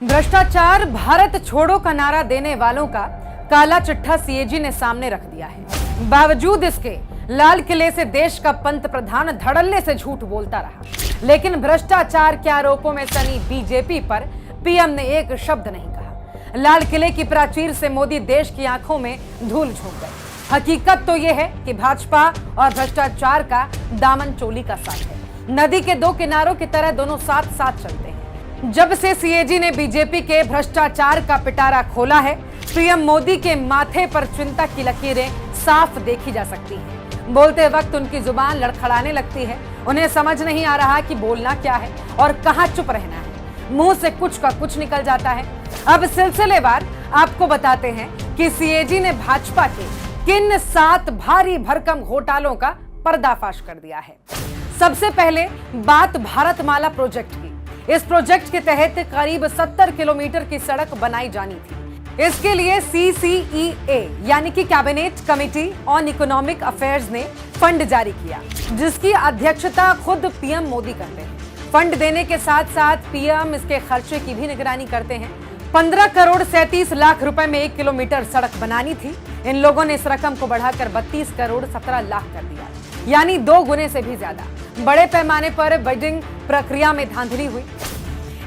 भ्रष्टाचार भारत छोड़ो का नारा देने वालों का काला चिट्ठा सीएजी ने सामने रख दिया है। बावजूद इसके लाल किले से देश का पंत प्रधान धड़ल्ले से झूठ बोलता रहा, लेकिन भ्रष्टाचार के आरोपों में सनी बीजेपी पर पीएम ने एक शब्द नहीं कहा। लाल किले की प्राचीर से मोदी देश की आंखों में धूल झोंक गए। हकीकत तो यह है कि भाजपा और भ्रष्टाचार का दामन चोली का साथ है। नदी के दो किनारों की तरह दोनों साथ साथ चलते हैं। जब से सीएजी ने बीजेपी के भ्रष्टाचार का पिटारा खोला है, पीएम मोदी के माथे पर चिंता की लकीरें साफ देखी जा सकती हैं। बोलते वक्त उनकी जुबान लड़खड़ाने लगती है। उन्हें समझ नहीं आ रहा कि बोलना क्या है और कहां चुप रहना है। मुंह से कुछ का कुछ निकल जाता है। अब सिलसिलेवार आपको बताते हैं कि सीएजी ने भाजपा के किन 7 भारी भरकम घोटालों का पर्दाफाश कर दिया है। सबसे पहले बात भारतमाला प्रोजेक्ट की। इस प्रोजेक्ट के तहत करीब 70 किलोमीटर की सड़क बनाई जानी थी। इसके लिए CCEA यानी कि cabinet committee on economic affairs ने फंड जारी किया, जिसकी अध्यक्षता खुद पीएम मोदी करते हैं। फंड देने के साथ साथ पीएम इसके खर्चे की भी निगरानी करते हैं। 15 करोड़ 37 लाख रुपए में 1 किलोमीटर सड़क बनानी थी। इन लोगों ने इस रकम को बढ़ाकर 32 करोड़ 17 लाख कर दिया, यानी 2 गुने से भी ज्यादा। बड़े पैमाने पर बिडिंग प्रक्रिया में धांधली हुई।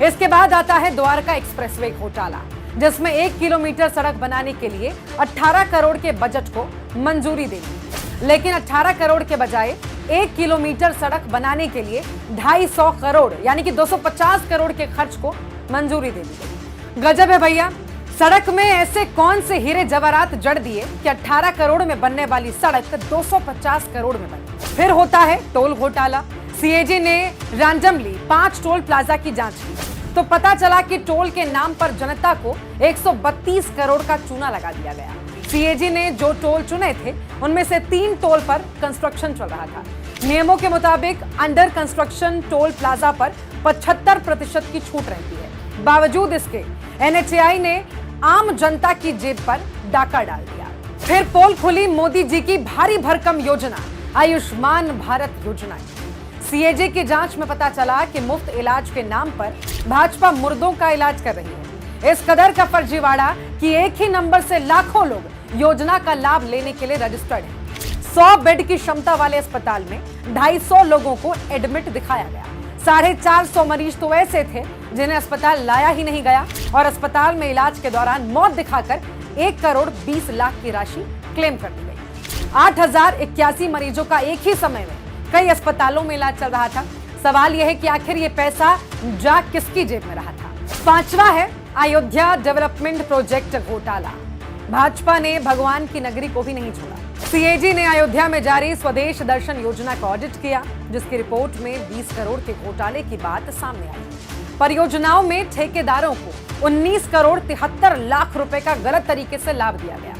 इसके बाद आता है द्वारका एक्सप्रेसवे घोटाला, जिसमें 1 किलोमीटर सड़क बनाने के लिए 18 करोड़ के बजट को मंजूरी दे दी, लेकिन 18 करोड़ के बजाय 1 किलोमीटर सड़क बनाने के लिए 250 करोड़ यानी कि 250 करोड़ के खर्च को मंजूरी दे दी गई। गजब है भैया। सड़क में ऐसे कौन से हीरे जवाहरात जड़ दिए कि 18 करोड़ में बनने वाली सड़क 250 करोड़ में बनी। फिर होता है टोल घोटाला। सीएजी ने रैंडमली 5 टोल प्लाजा की जांच की तो पता चला कि टोल के नाम पर जनता को 132 करोड़ का चूना लगा दिया गया। सीएजी ने जो टोल चुने थे उनमें से 3 टोल पर कंस्ट्रक्शन चल रहा था। नियमों के मुताबिक अंडर कंस्ट्रक्शन टोल प्लाजा पर 75% की छूट रहती है। बावजूद इसके NHAI ने आम जनता की जेब पर डाका डाल दिया। फिर पोल खुली मोदी जी की भारी भरकम योजना आयुष्मान भारत योजना। सीएजी की जांच में पता चला कि मुफ्त इलाज के नाम पर भाजपा मुर्दों का इलाज कर रही है। इस कदर का फर्जीवाड़ा कि एक ही नंबर से लाखों लोग योजना का लाभ लेने के लिए रजिस्टर्ड हैं। 100 बेड की क्षमता वाले अस्पताल में 250 लोगों को एडमिट दिखाया गया। 450 मरीज तो ऐसे थे जिन्हें अस्पताल लाया ही नहीं गया और अस्पताल में इलाज के दौरान मौत दिखाकर 1 करोड़ 20 लाख की राशि क्लेम कर दी गई। 8081 मरीजों का एक ही समय में कई अस्पतालों में इलाज चल रहा था। सवाल यह है कि आखिर ये पैसा जा किसकी जेब में रहा था। 5वां है अयोध्या डेवलपमेंट प्रोजेक्ट घोटाला। भाजपा ने भगवान की नगरी को भी नहीं छोड़ा। सीएजी ने अयोध्या में जारी स्वदेश दर्शन योजना का ऑडिट किया, जिसकी रिपोर्ट में 20 करोड़ के घोटाले की बात सामने आई। परियोजनाओं में ठेकेदारों को 19 करोड़ 73 लाख रुपए का गलत तरीके से लाभ दिया गया।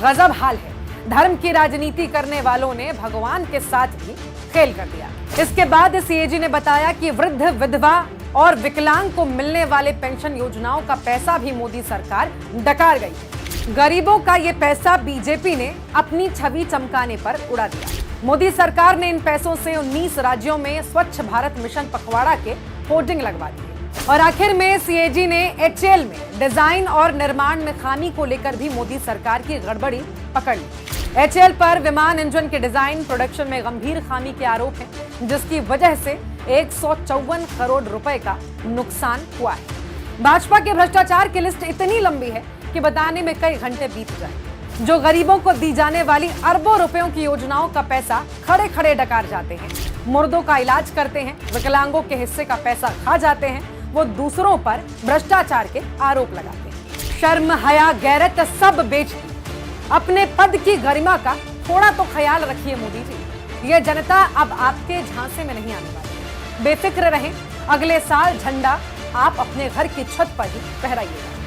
गजब हाल है। धर्म की राजनीति करने वालों ने भगवान के साथ भी खेल कर दिया। इसके बाद सीएजी ने बताया कि वृद्ध, विधवा और विकलांग को मिलने वाले पेंशन योजनाओं का पैसा भी मोदी सरकार डकार गई है। गरीबों का ये पैसा बीजेपी ने अपनी छवि चमकाने पर उड़ा दिया। मोदी सरकार ने इन पैसों से 19 राज्यों में स्वच्छ भारत मिशन पखवाड़ा के होर्डिंग लगवा दिए। और आखिर में सीएजी ने HAL में डिजाइन और निर्माण में खामी को लेकर भी मोदी सरकार की गड़बड़ी पकड़ ली। HAL पर विमान इंजन के डिजाइन प्रोडक्शन में गंभीर खामी के आरोप हैं, जिसकी वजह से 154 करोड़ रुपए का नुकसान हुआ है। भाजपा के भ्रष्टाचार की लिस्ट इतनी लंबी है कि बताने में कई घंटे बीत जाए। जो गरीबों को दी जाने वाली अरबों रुपयों की योजनाओं का पैसा खड़े खड़े डकार जाते हैं, मुर्दों का इलाज करते हैं, विकलांगों के हिस्से का पैसा खा जाते हैं, वो दूसरों पर भ्रष्टाचार के आरोप लगाते हैं। शर्म, हया, गैरत सब बेच अपने पद की गरिमा का थोड़ा तो ख्याल रखिए मोदी जी। ये जनता अब आपके झांसे में नहीं आने वाली। बेफिक्र रहें, अगले साल झंडा आप अपने घर की छत पर ही फहराइएगा।